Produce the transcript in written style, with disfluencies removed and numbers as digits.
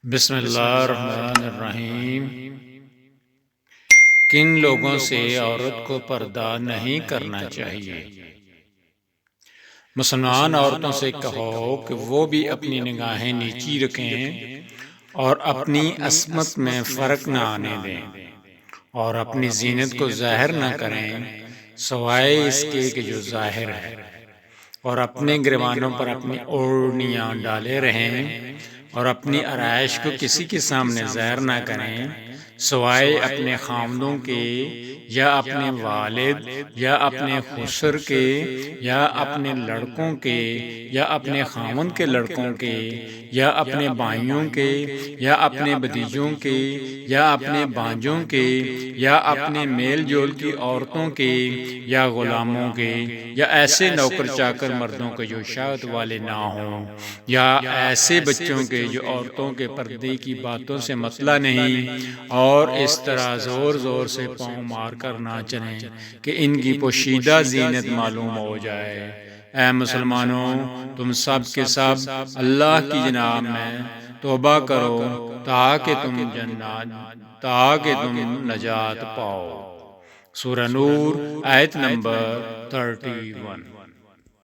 بسم اللہ الرحمن الرحیم۔ کن لوگوں سے عورت کو پردہ نہیں کرنا چاہیے؟ مسلمان عورتوں سے کہو کہ وہ بھی اپنی نگاہیں نیچی رکھیں اور اپنی عصمت میں فرق نہ آنے دیں اور اپنی زینت کو ظاہر نہ کریں سوائے اس کے کہ جو ظاہر ہے، اور اپنے گریبانوں پر اپنی اوڑھنیاں ڈالے رہیں اور اپنی آرائش کو کسی کے سامنے ظاہر نہ کریں سوائے اپنے خاوندوں کے یا اپنے والد یا اپنے خسر کے یا اپنے لڑکوں کے یا اپنے خاوند کے لڑکوں کے یا اپنے بھائیوں کے یا اپنے بھتیجوں کے یا اپنے بھانجوں کے یا اپنے میل جول کی عورتوں کے یا غلاموں کے یا ایسے نوکر چاکر مردوں کے جو شہوت والے نہ ہوں یا ایسے بچوں کے جو عورتوں کے پردے کی باتوں سے مسئلہ نہیں اور اس طرح زور زور سے پاؤں مار کر نہ چلیں کہ ان کی پوشیدہ زینت معلوم ہو جائے۔ اے مسلمانوں، تم سب کے سب اللہ کی جناب میں توبہ کرو تاکہ تم نجات پاؤ۔ سورہ نور آیت نمبر 31۔